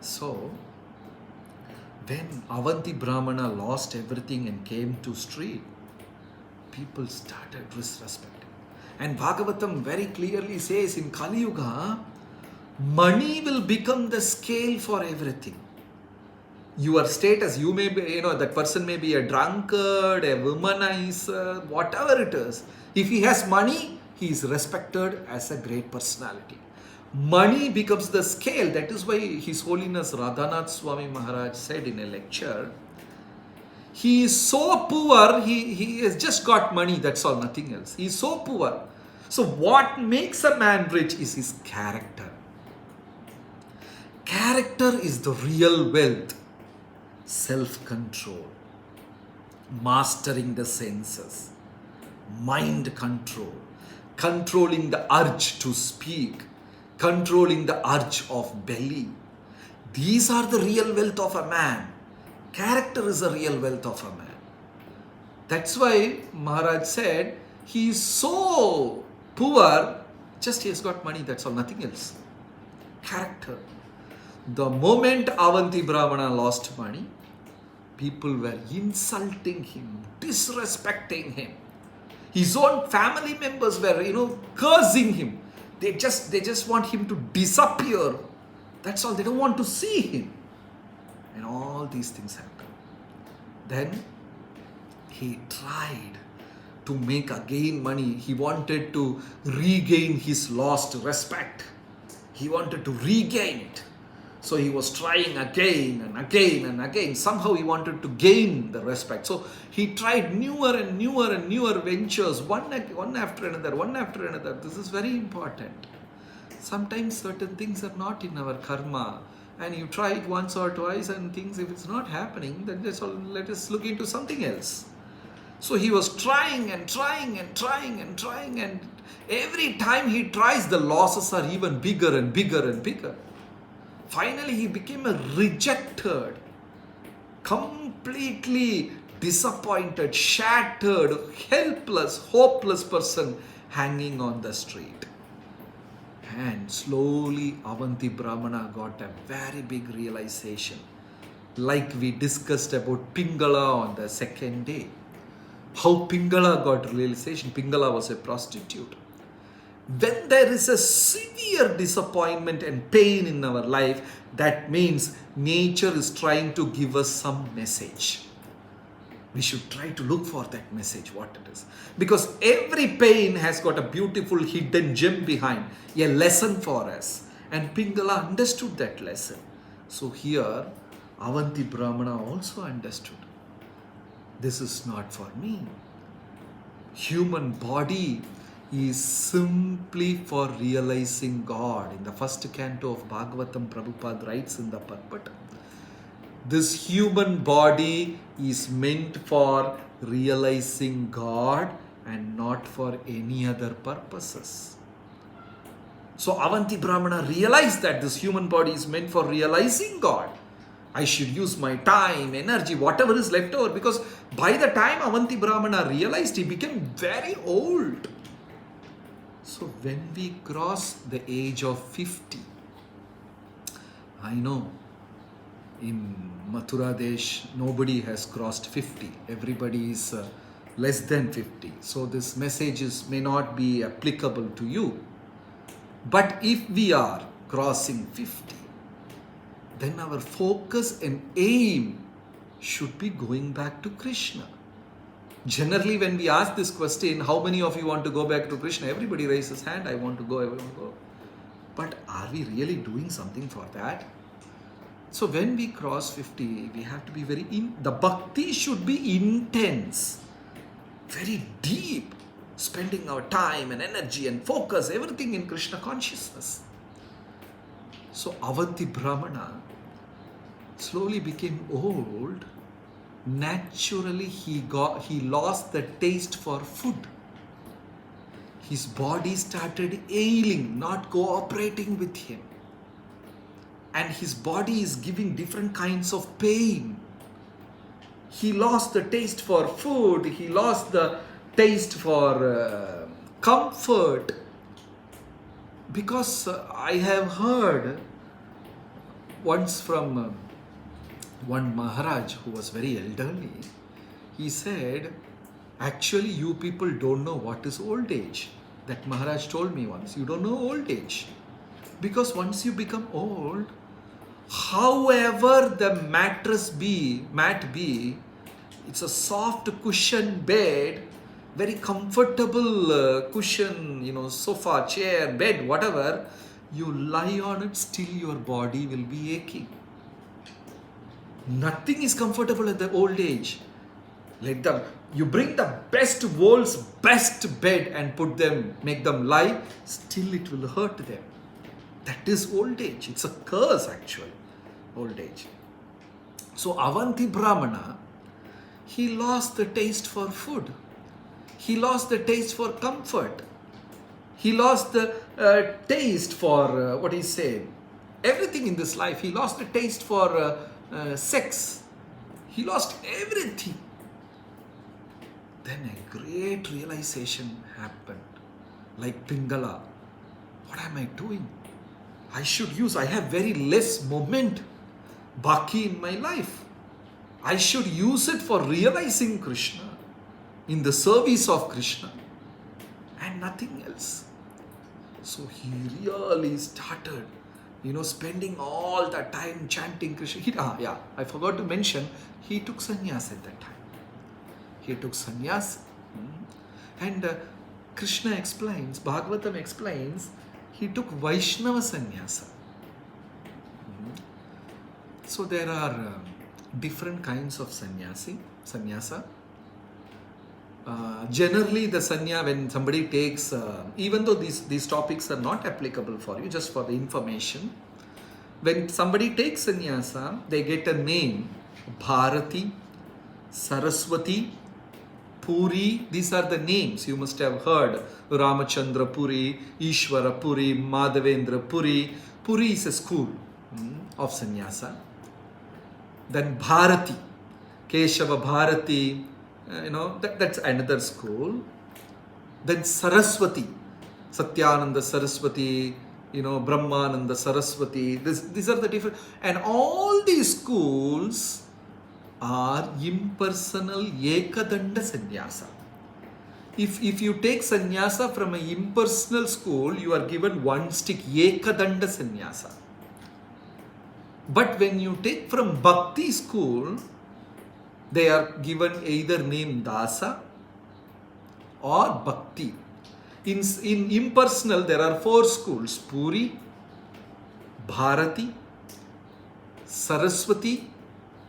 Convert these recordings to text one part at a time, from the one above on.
So, when Avanti Brahmana lost everything and came to street, people started disrespecting. And Bhagavatam very clearly says in Kali Yuga, money will become the scale for everything. Your status, you may be, that person may be a drunkard, a womanizer, whatever it is. If he has money, he is respected as a great personality. Money becomes the scale. That is why His Holiness Radhanath Swami Maharaj said in a lecture, he is so poor, he has just got money, that's all, nothing else. He is so poor. So what makes a man rich is his character. Character is the real wealth. Self-control, mastering the senses, mind control, controlling the urge to speak, controlling the urge of belly. These are the real wealth of a man. Character is the real wealth of a man. That's why Maharaj said, he is so poor, just he has got money, that's all, nothing else. Character. The moment Avanti Brahmana lost money, people were insulting him, disrespecting him. His own family members were, cursing him. They just want him to disappear. That's all. They don't want to see him. And all these things happened. Then he tried to make again money. He wanted to regain his lost respect. He wanted to regain it. So he was trying again and again and again. Somehow he wanted to gain the respect. So he tried newer and newer ventures, one after another. This is very important. Sometimes certain things are not in our karma. And you try it once or twice and things, if it's not happening, then let us look into something else. So he was trying and every time he tries, the losses are even bigger and bigger. Finally, he became a rejected, completely disappointed, shattered, helpless, hopeless person hanging on the street. And slowly, Avanti Brahmana got a very big realization. Like we discussed about Pingala on the second day. How Pingala got realization. Pingala was a prostitute. When there is a severe disappointment and pain in our life, that means nature is trying to give us some message. We should try to look for that message, what it is. Because every pain has got a beautiful hidden gem behind, a lesson for us. And Pingala understood that lesson. So here, Avanti Brahmana also understood. This is not for me. Human body is simply for realizing God. In the first canto of Bhagavatam, Prabhupada writes in the Parpata, this human body is meant for realizing God and not for any other purposes. So Avanti Brahmana realized that this human body is meant for realizing God. I should use my time, energy, whatever is left over, because by the time Avanti Brahmana realized, he became very old. So when we cross the age of 50, I know in Mathura Desh, nobody has crossed 50. Everybody is less than 50. So this message may not be applicable to you. But if we are crossing 50, then our focus and aim should be going back to Krishna. Generally, when we ask this question, how many of you want to go back to Krishna? Everybody raises hand, I want to go, I want to go. But are we really doing something for that? So when we cross 50, we have to be the bhakti should be intense, very deep, spending our time and energy and focus, everything in Krishna consciousness. So Avanti Brahmana slowly became old. Naturally, he lost the taste for food. His body started ailing, not cooperating with him. And his body is giving different kinds of pain. He lost the taste for food. He lost the taste for comfort. Because I have heard once from one Maharaj who was very elderly. He said, actually, you people don't know what is old age. That Maharaj told me once, you don't know old age. Because once you become old, however the mat be, it's a soft cushion bed, very comfortable cushion, sofa, chair, bed, whatever, you lie on it, still your body will be aching. Nothing is comfortable at the old age. You bring the world's best bed and make them lie, still it will hurt them. That is old age. It's a curse actually, old age. So Avanti Brahmana, he lost the taste for food. He lost the taste for comfort. He lost the taste for, everything in this life. He lost the taste for sex. He lost everything. Then a great realization happened. Like Pingala, what am I doing? I have very less moment baki in my life. I should use it for realizing Krishna, in the service of Krishna, and nothing else. So he really started, spending all the time chanting Krishna. I forgot to mention, he took sannyas at that time. He took sannyas. And Krishna explains, Bhagavatam explains, he took Vaishnava sannyasa. So there are different kinds of sannyasa. Generally the sanya, when somebody takes, even though these topics are not applicable for you, just for the information, when somebody takes sannyasa, they get a name: Bharati, Saraswati, Puri. These are the names you must have heard: Ramachandra Puri, Ishwara Puri, Madhavendra Puri. Puri is a school of sannyasa. Then Bharati, Keshava Bharati, that's another school. Then Saraswati, Satyananda Saraswati, Brahmananda Saraswati. These are the different, and all these schools are impersonal Ekadanda sannyasa. If you take sannyasa from an impersonal school, you are given one stick, Ekadanda sannyasa. But when you take from Bhakti school, they are given either name Dasa or Bhakti. In impersonal, there are 4 schools: Puri, Bharati, Saraswati,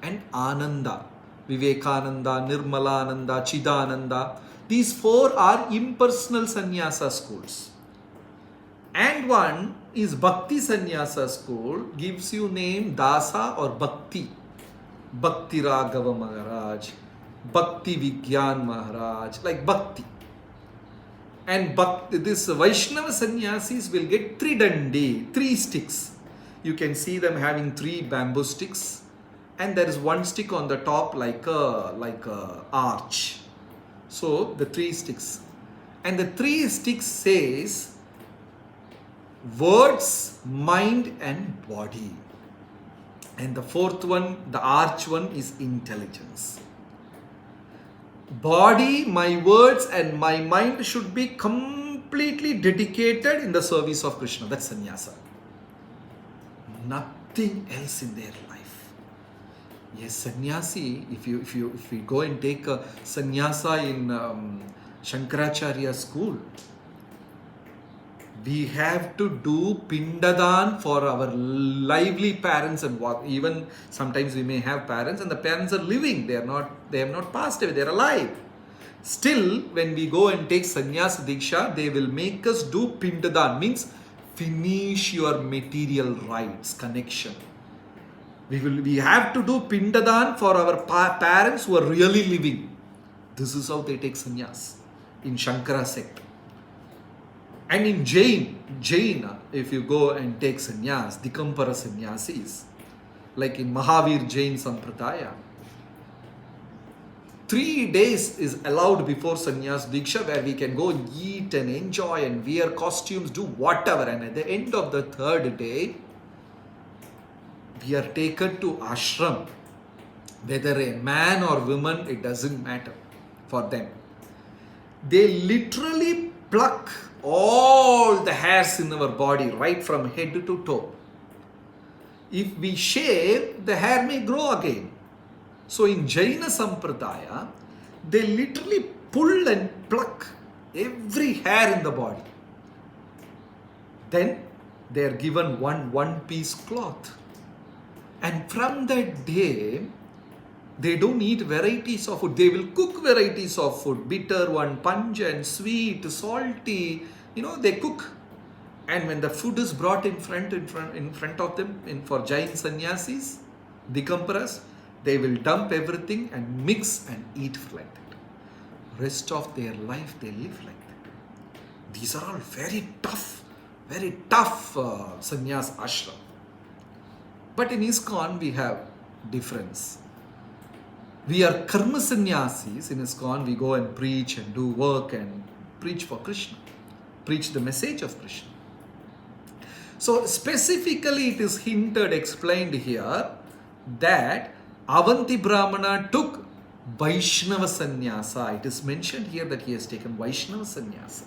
and Ananda. Vivekananda, Nirmalananda, Chidananda. These 4 are impersonal sannyasa schools. And one is Bhakti sannyasa school, gives you name Dasa or Bhakti. Bhakti Raghava Maharaj, Bhakti Vigyan Maharaj, like Bhakti. And this Vaishnava sannyasis will get 3 dandi, 3 sticks. You can see them having 3 bamboo sticks, and there is 1 stick on the top like a arch. So the 3 sticks. And the 3 sticks says words, mind and body. And the 4th one, the arch one, is intelligence. Body, my words and my mind should be completely dedicated in the service of Krishna. That's sannyasa. Nothing else in their life. Yes, sannyasi, if we go and take a sannyasa in Shankaracharya school, we have to do pindadan for our lively parents, and even sometimes we may have parents and the parents are living, they have not passed away, they are alive. Still, when we go and take sannyas diksha, they will make us do pindadan, means finish your material rights connection. We have to do pindadan for our parents who are really living. This is how they take sannyas in Shankara sect. And in Jain, if you go and take sannyas, Dikampara sannyasis, like in Mahavir Jain Sampradaya, 3 days is allowed before sannyas diksha, where we can go and eat and enjoy and wear costumes, do whatever. And at the end of the 3rd day, we are taken to ashram, whether a man or woman, it doesn't matter for them. They literally pluck all the hairs in our body, right from head to toe. If we shave, the hair may grow again. So in Jaina Sampradaya, they literally pull and pluck every hair in the body. Then they are given one piece cloth. And from that day, they don't eat varieties of food. They will cook varieties of food. Bitter one, pungent, sweet, salty. They cook. And when the food is brought in front of them for Jain sannyasis, Digambaras, they will dump everything and mix and eat like that. Rest of their life they live like that. These are all very tough sannyas ashram. But in ISKCON we have difference. We are karma sannyasis. In ISKCON we go and preach and do work and preach for Krishna. Preach the message of Krishna. So specifically it is explained here that Avanti Brahmana took Vaishnava Sannyasa. It is mentioned here that he has taken Vaishnava Sannyasa.